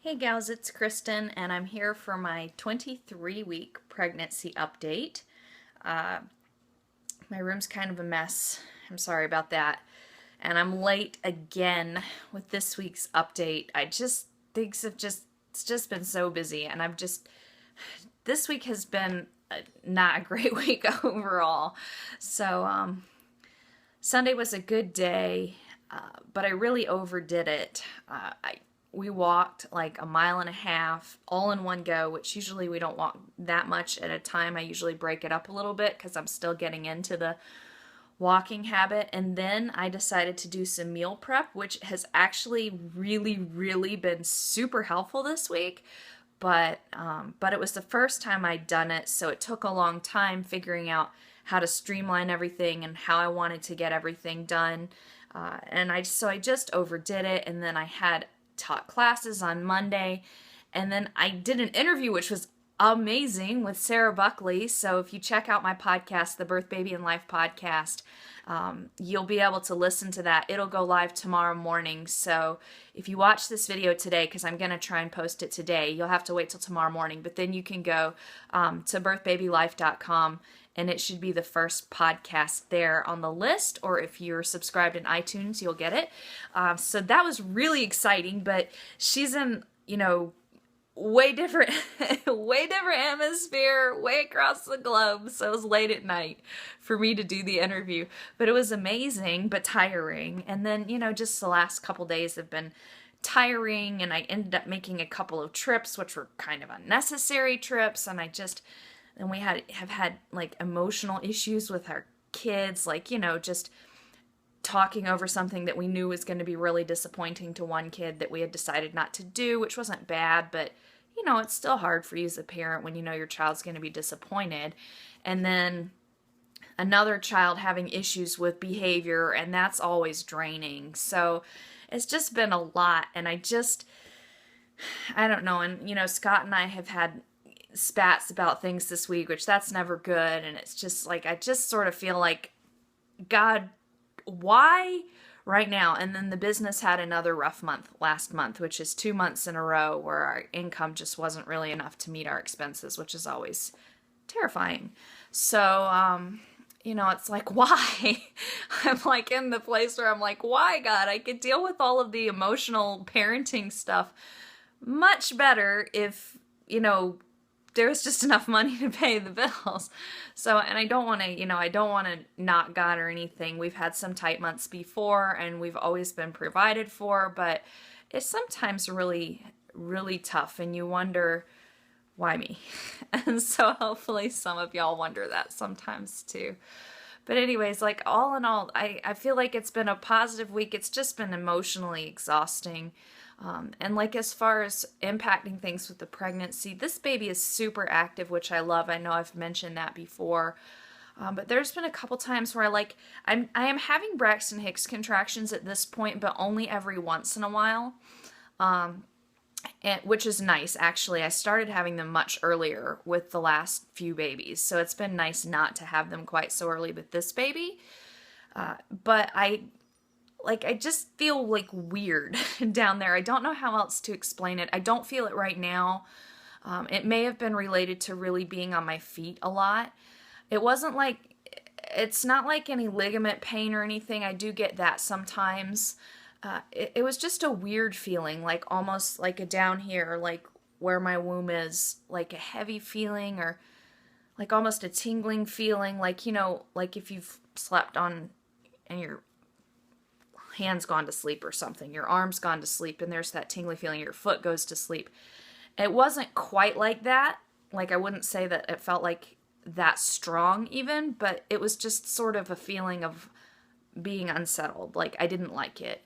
Hey gals, it's Kristen, and I'm here for my 23-week pregnancy update. Uh, my room's kind of a mess. I'm sorry about that. And I'm late again with this week's update. It's just been so busy, and this week has been not a great week overall. So, Sunday was a good day, but I really overdid it. We walked like a mile and a half all in one go, which usually we don't walk that much at a time. I usually break it up a little bit because I'm still getting into the walking habit. And then I decided to do some meal prep, which has actually really been super helpful this week. But it was the first time I'd done it, so it took a long time figuring out how to streamline everything and how I wanted to get everything done. So I just overdid it, and then I had taught classes on Monday, and then I did an interview which was amazing with Sarah Buckley. So if you check out my podcast, the Birth, Baby, and Life podcast, you'll be able to listen to that. It'll go live tomorrow morning. So if you watch this video today, because I'm going to try and post it today, you'll have to wait till tomorrow morning. But then you can go to birthbabylife.com, and it should be the first podcast there on the list. Or if you're subscribed in iTunes, you'll get it. So that was really exciting. But she's in, way different hemisphere, way across the globe. So it was late at night for me to do the interview, but it was amazing but tiring. And then just the last couple days have been tiring, and I ended up making a couple of trips which were kind of unnecessary trips. And we have had like emotional issues with our kids, like just talking over something that we knew was going to be really disappointing to one kid that we had decided not to do, which wasn't bad, but it's still hard for you as a parent when your child's going to be disappointed. And then another child having issues with behavior, and that's always draining. So it's just been a lot, and I don't know. And Scott and I have had spats about things this week, which that's never good. And it's just like, I just sort of feel like, God, why right now? And then the business had another rough month last month, which is 2 months in a row where our income just wasn't really enough to meet our expenses, which is always terrifying. So, it's like, why? I'm like in the place where I'm like, why, God? I could deal with all of the emotional parenting stuff much better if, there's just enough money to pay the bills. So, and I don't want to knock God or anything. We've had some tight months before, and we've always been provided for, but it's sometimes really tough, and you wonder, why me? And so hopefully some of y'all wonder that sometimes too. But anyways, like all in all, I feel like it's been a positive week. It's just been emotionally exhausting. And like as far as impacting things with the pregnancy, this baby is super active, which I love. I know I've mentioned that before. But there's been a couple times where I am having Braxton-Hicks contractions at this point, but only every once in a while. Which is nice, actually. I started having them much earlier with the last few babies, so it's been nice not to have them quite so early with this baby. But I just feel like weird down there. I don't know how else to explain it. I don't feel it right now. It may have been related to really being on my feet a lot. It's not like any ligament pain or anything. I do get that sometimes. It was just a weird feeling, like almost like a down here, like where my womb is, like a heavy feeling, or like almost a tingling feeling, like, like if you've slept on and your hand's gone to sleep or something, your arm's gone to sleep, and there's that tingly feeling, your foot goes to sleep. It wasn't quite like that. Like, I wouldn't say that it felt like that strong even, but it was just sort of a feeling of being unsettled. Like, I didn't like it.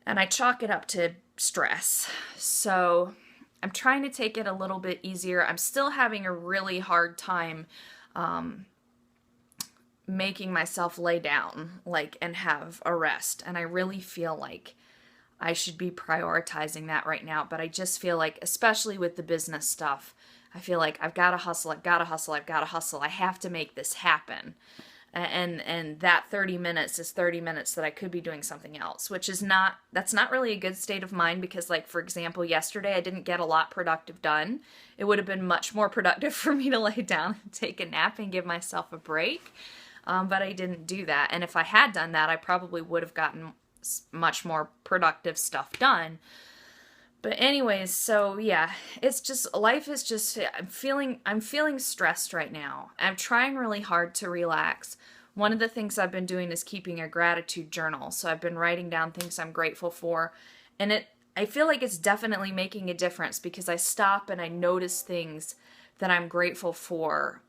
And I chalk it up to stress. So I'm trying to take it a little bit easier. I'm still having a really hard time making myself lay down, and have a rest. And I really feel like I should be prioritizing that right now. But I just feel like, especially with the business stuff, I feel like I've got to hustle. I have to make this happen. And that 30 minutes is 30 minutes that I could be doing something else, which is not, that's not really a good state of mind, because like, for example, yesterday I didn't get a lot productive done. It would have been much more productive for me to lay down and take a nap and give myself a break. But I didn't do that. And if I had done that, I probably would have gotten much more productive stuff done. But anyways, so yeah, it's just, life is just, I'm feeling stressed right now. I'm trying really hard to relax. One of the things I've been doing is keeping a gratitude journal. So I've been writing down things I'm grateful for, and I feel like it's definitely making a difference, because I stop and I notice things that I'm grateful for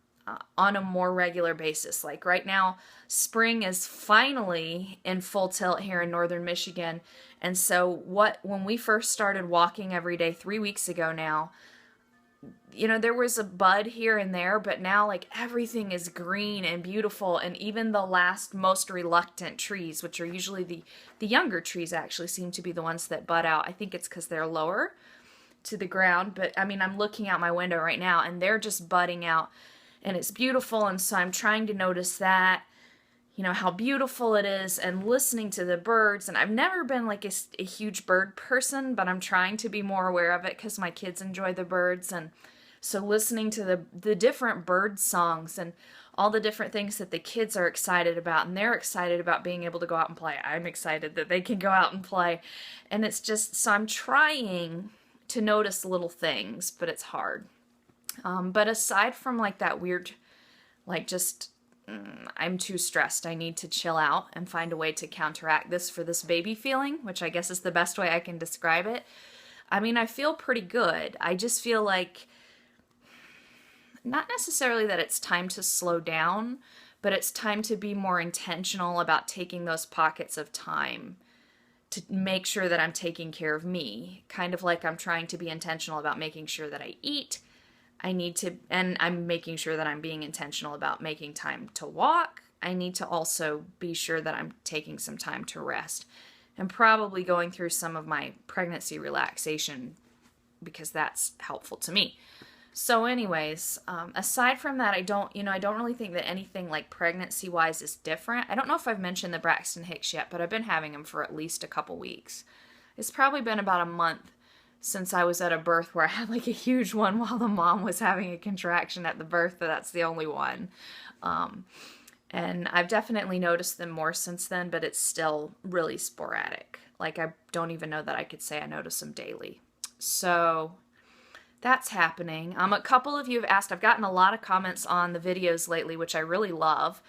on a more regular basis. Like right now, spring is finally in full tilt here in northern Michigan. And so when we first started walking every day 3 weeks ago now, you know, there was a bud here and there, but now like everything is green and beautiful. And even the last most reluctant trees, which are usually the younger trees, actually seem to be the ones that bud out. I think it's because they're lower to the ground. But I mean, I'm looking out my window right now and they're just budding out. And it's beautiful, and so I'm trying to notice that, you know, how beautiful it is, and listening to the birds. And I've never been like a huge bird person, but I'm trying to be more aware of it because my kids enjoy the birds. And so listening to the different bird songs and all the different things that the kids are excited about, and they're excited about being able to go out and play. I'm excited that they can go out and play. And it's just, so I'm trying to notice little things, but it's hard. But aside from like that weird, like just, I'm too stressed, I need to chill out and find a way to counteract this for this baby feeling, which I guess is the best way I can describe it. I mean, I feel pretty good. I just feel like, not necessarily that it's time to slow down, but it's time to be more intentional about taking those pockets of time to make sure that I'm taking care of me. Kind of like I'm trying to be intentional about making sure that I eat. And I'm making sure that I'm being intentional about making time to walk. I need to also be sure that I'm taking some time to rest, and probably going through some of my pregnancy relaxation, because that's helpful to me. So anyways, aside from that, I don't really think that anything like pregnancy wise is different. I don't know if I've mentioned the Braxton-Hicks yet, but I've been having them for at least a couple weeks. It's probably been about a month since I was at a birth where I had like a huge one while the mom was having a contraction at the birth, but that's the only one. And I've definitely noticed them more since then, but it's still really sporadic. Like I don't even know that I could say I notice them daily. So that's happening. A couple of you have asked, I've gotten a lot of comments on the videos lately, which I really love.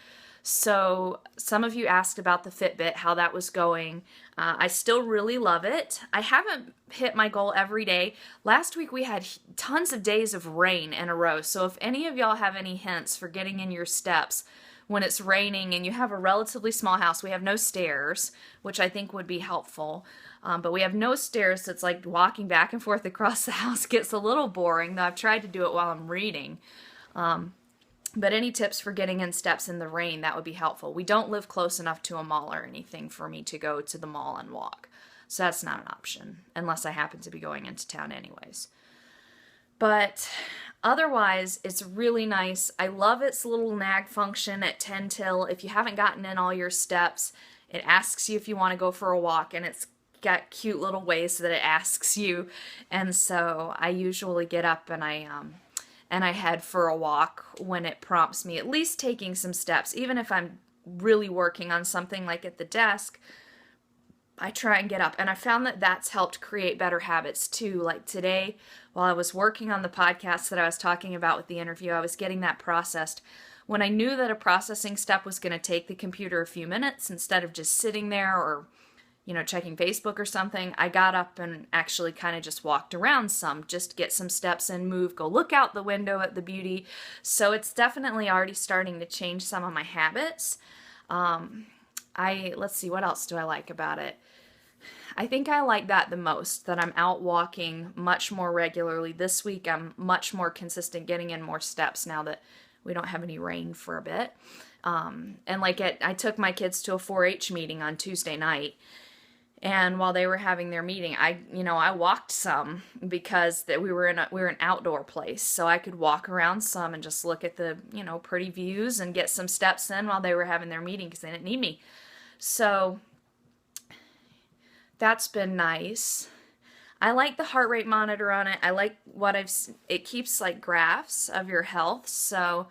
So some of you asked about the Fitbit, how that was going. I still really love it. I haven't hit my goal every day. Last week we had tons of days of rain in a row. So if any of y'all have any hints for getting in your steps when it's raining and you have a relatively small house, we have no stairs, which I think would be helpful. But we have no stairs, so it's like walking back and forth across the house gets a little boring, though I've tried to do it while I'm reading. But any tips for getting in steps in the rain, that would be helpful. We don't live close enough to a mall or anything for me to go to the mall and walk. So that's not an option, unless I happen to be going into town anyways. But otherwise, it's really nice. I love its little nag function at 10 till. If you haven't gotten in all your steps, it asks you if you want to go for a walk, and it's got cute little ways that it asks you. And so I usually get up and I head for a walk when it prompts me, at least taking some steps. Even if I'm really working on something like at the desk, I try and get up. And I found that that's helped create better habits too. Like today, while I was working on the podcast that I was talking about with the interview, I was getting that processed. When I knew that a processing step was going to take the computer a few minutes instead of just sitting there or checking Facebook or something, I got up and actually kind of just walked around some, just to get some steps in, move, go look out the window at the beauty. So it's definitely already starting to change some of my habits. Let's see, what else do I like about it? I think I like that the most, that I'm out walking much more regularly. This week I'm much more consistent getting in more steps now that we don't have any rain for a bit. And I took my kids to a 4-H meeting on Tuesday night. And while they were having their meeting, I walked some because we were we were an outdoor place, so I could walk around some and just look at the, pretty views and get some steps in while they were having their meeting because they didn't need me. So that's been nice. I like the heart rate monitor on it. I like it keeps like graphs of your health, so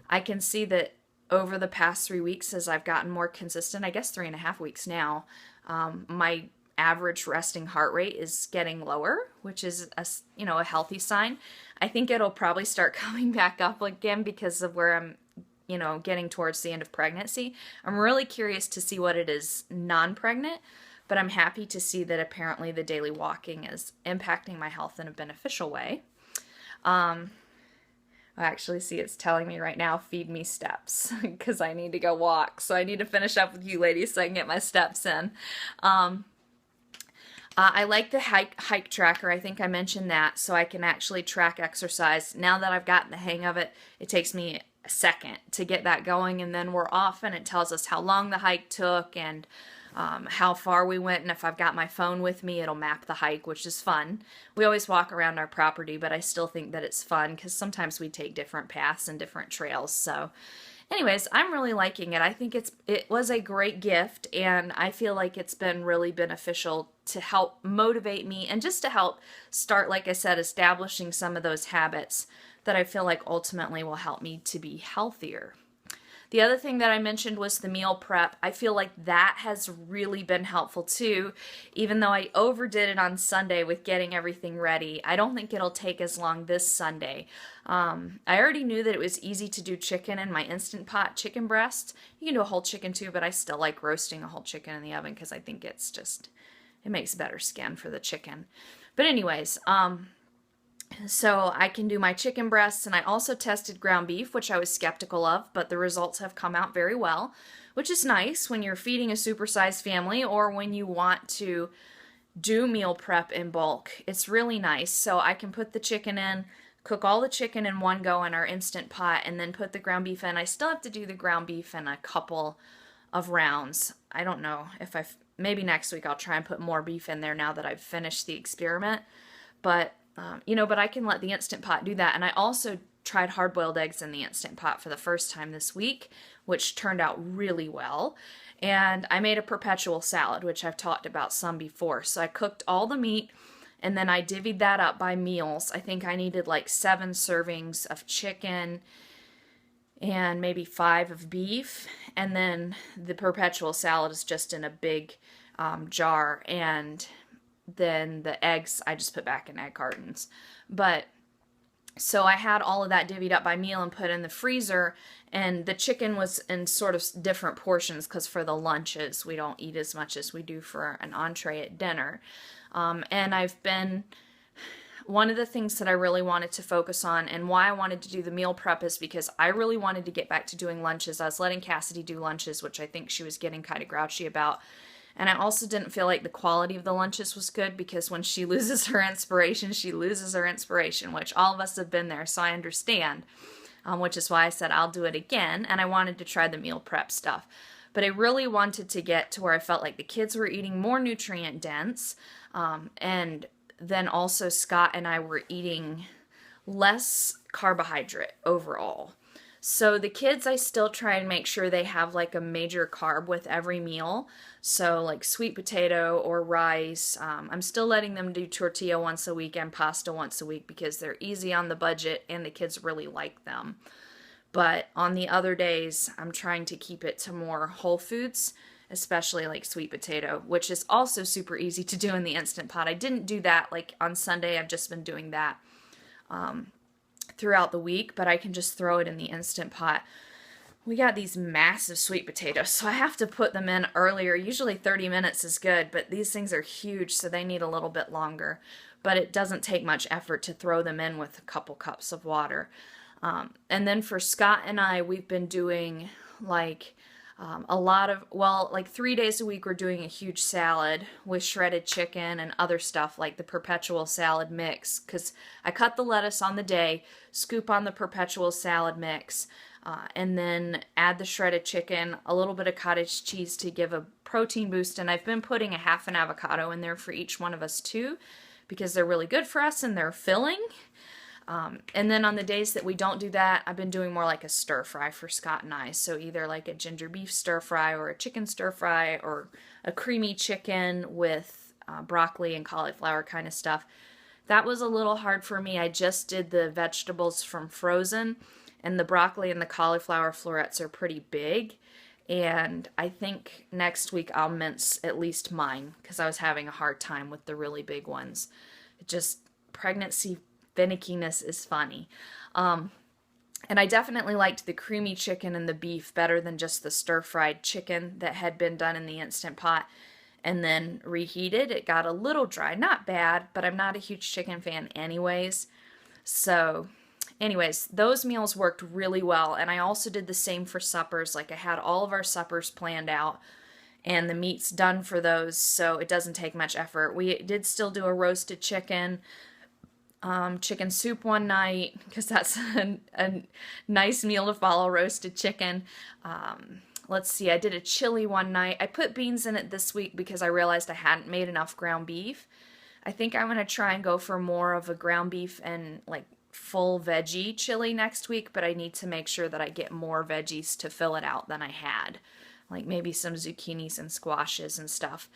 I can see that over the past 3 weeks as I've gotten more consistent, I guess 3.5 weeks now, my average resting heart rate is getting lower, which is a healthy sign. I think it'll probably start coming back up again because of where I'm getting towards the end of pregnancy. I'm really curious to see what it is non-pregnant, but I'm happy to see that apparently the daily walking is impacting my health in a beneficial way. I actually see it's telling me right now, feed me steps, because I need to go walk. So I need to finish up with you ladies so I can get my steps in. I like the hike tracker. I think I mentioned that, so I can actually track exercise. Now that I've gotten the hang of it, it takes me a second to get that going, and then we're off, and it tells us how long the hike took and how far we went, and if I've got my phone with me, it'll map the hike, which is fun. We always walk around our property, but I still think that it's fun because sometimes we take different paths and different trails. So anyways, I'm really liking it. I think it was a great gift, and I feel like it's been really beneficial to help motivate me and just to help start, like I said, establishing some of those habits that I feel like ultimately will help me to be healthier. The other thing that I mentioned was the meal prep. I feel like that has really been helpful too, even though I overdid it on Sunday with getting everything ready. I don't think it'll take as long this Sunday. I already knew that it was easy to do chicken in my Instant Pot chicken breast. You can do a whole chicken too, but I still like roasting a whole chicken in the oven because I think it makes better skin for the chicken. But anyways, so I can do my chicken breasts, and I also tested ground beef, which I was skeptical of, but the results have come out very well, which is nice when you're feeding a supersized family or when you want to do meal prep in bulk. It's really nice. So I can put the chicken in, cook all the chicken in one go in our Instant Pot, and then put the ground beef in. I still have to do the ground beef in a couple of rounds. I don't know if maybe next week I'll try and put more beef in there now that I've finished the experiment, but but I can let the Instant Pot do that. And I also tried hard-boiled eggs in the Instant Pot for the first time this week, which turned out really well. And I made a perpetual salad, which I've talked about some before. So I cooked all the meat, and then I divvied that up by meals. I think I needed like 7 servings of chicken and maybe 5 of beef. And then the perpetual salad is just in a big jar, and then the eggs I just put back in egg cartons. But so I had all of that divvied up by meal and put in the freezer, and the chicken was in sort of different portions because for the lunches we don't eat as much as we do for an entree at dinner. And one of the things that I really wanted to focus on and why I wanted to do the meal prep is because I really wanted to get back to doing lunches. I was letting Cassidy do lunches, which I think she was getting kind of grouchy about. And I also didn't feel like the quality of the lunches was good because when she loses her inspiration, which all of us have been there, so I understand, which is why I said I'll do it again, and I wanted to try the meal prep stuff. But I really wanted to get to where I felt like the kids were eating more nutrient dense, and then also Scott and I were eating less carbohydrate overall. So the kids, I still try and make sure they have like a major carb with every meal. So like sweet potato or rice. I'm still letting them do tortilla once a week and pasta once a week because they're easy on the budget and the kids really like them. But on the other days, I'm trying to keep it to more whole foods, especially like sweet potato, which is also super easy to do in the Instant Pot. I didn't do that like on Sunday. I've just been doing that throughout the week, but I can just throw it in the Instant Pot. We got these massive sweet potatoes, so I have to put them in earlier. Usually 30 minutes is good, but these things are huge, so they need a little bit longer. But it doesn't take much effort to throw them in with a couple cups of water. And then for Scott and I, we've been doing like A lot of, well, like 3 days a week, we're doing a huge salad with shredded chicken and other stuff like the perpetual salad mix. Because I cut the lettuce on the day, scoop on the perpetual salad mix, and then add the shredded chicken, a little bit of cottage cheese to give a protein boost. And I've been putting a half an avocado in there for each one of us too, because they're really good for us and they're filling. And then on the days that we don't do that, I've been doing more like a stir fry for Scott and I. So either like a ginger beef stir fry or a chicken stir fry or a creamy chicken with broccoli and cauliflower kind of stuff. That was a little hard for me. I just did the vegetables from frozen, and the broccoli and the cauliflower florets are pretty big. And I think next week I'll mince at least mine because I was having a hard time with the really big ones. It just, pregnancy finickiness is funny. And I definitely liked the creamy chicken and the beef better than just the stir-fried chicken that had been done in the Instant Pot and then reheated. It got a little dry. Not bad, but I'm not a huge chicken fan anyways. So anyways, those meals worked really well. And I also did the same for suppers. Like I had all of our suppers planned out and the meat's done for those, so it doesn't take much effort. We did still do a roasted chicken, chicken soup one night, because that's a nice meal to follow, roasted chicken. Let's see, I did a chili one night. I put beans in it this week because I realized I hadn't made enough ground beef. I think I'm going to try and go for more of a ground beef and like full veggie chili next week, but I need to make sure that I get more veggies to fill it out than I had. Like maybe some zucchinis and squashes and stuff.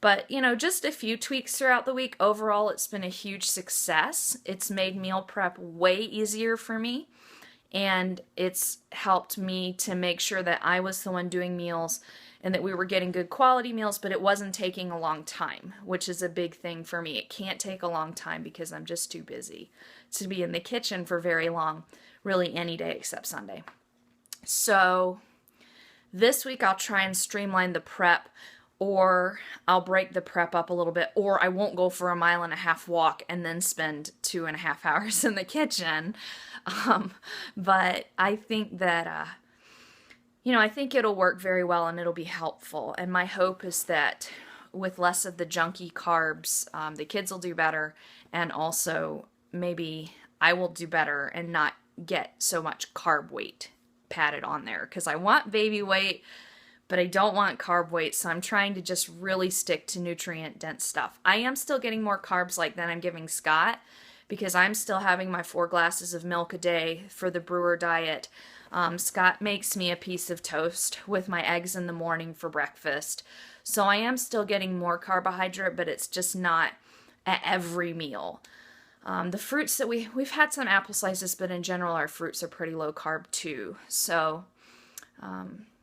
But, you know, just a few tweaks throughout the week. Overall, it's been a huge success. It's made meal prep way easier for me. And it's helped me to make sure that I was the one doing meals and that we were getting good quality meals, but it wasn't taking a long time, which is a big thing for me. It can't take a long time because I'm just too busy to be in the kitchen for very long, really any day except Sunday. So this week I'll try and streamline the prep, or I'll break the prep up a little bit, or I won't go for a 1.5 mile walk and then spend 2.5 hours in the kitchen. But I think that, I think it'll work very well and it'll be helpful. And my hope is that with less of the junky carbs, the kids will do better, and also maybe I will do better and not get so much carb weight padded on there, because I want baby weight, but I don't want carb weight, so I'm trying to just really stick to nutrient-dense stuff. I am still getting more carbs like than I'm giving Scott, because I'm still having my 4 glasses of milk a day for the brewer diet. Scott makes me a piece of toast with my eggs in the morning for breakfast. So I am still getting more carbohydrate, but it's just not at every meal. The fruits that we've had some apple slices, but in general our fruits are pretty low carb too. So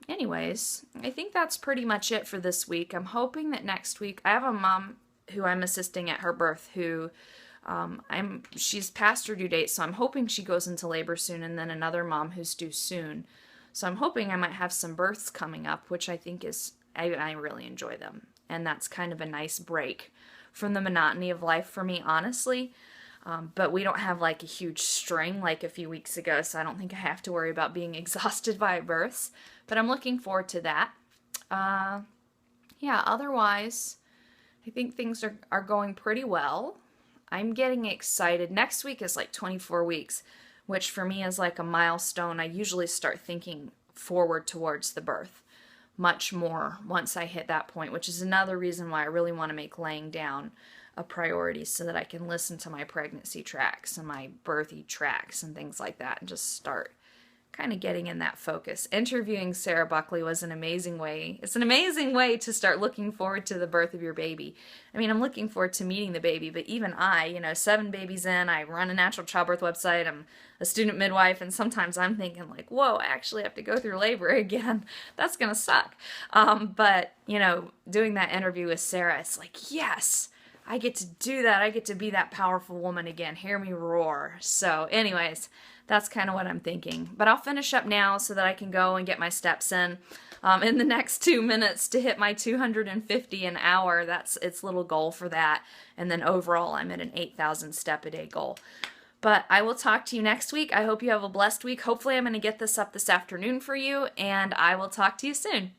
anyways, I think that's pretty much it for this week. I'm hoping that next week, I have a mom who I'm assisting at her birth who she's past her due date, so I'm hoping she goes into labor soon, and then another mom who's due soon. So I'm hoping I might have some births coming up, which I think I really enjoy them. And that's kind of a nice break from the monotony of life for me, honestly. But we don't have like a huge string like a few weeks ago, so I don't think I have to worry about being exhausted by births. But I'm looking forward to that. Otherwise, I think things are going pretty well. I'm getting excited. Next week is like 24 weeks, which for me is like a milestone. I usually start thinking forward towards the birth much more once I hit that point, which is another reason why I really want to make laying down a priority so that I can listen to my pregnancy tracks and my birthy tracks and things like that and just start kind of getting in that focus. Interviewing Sarah Buckley was an amazing way. It's an amazing way to start looking forward to the birth of your baby. I mean, I'm looking forward to meeting the baby, but even I, 7 babies in, I run a natural childbirth website, I'm a student midwife, and sometimes I'm thinking like, whoa, I actually have to go through labor again. That's gonna suck. But doing that interview with Sarah, it's like, yes, I get to do that. I get to be that powerful woman again. Hear me roar. So anyways, that's kind of what I'm thinking. But I'll finish up now so that I can go and get my steps in the next 2 minutes to hit my 250 an hour. That's its little goal for that. And then overall, I'm at an 8,000 step a day goal. But I will talk to you next week. I hope you have a blessed week. Hopefully I'm going to get this up this afternoon for you, and I will talk to you soon.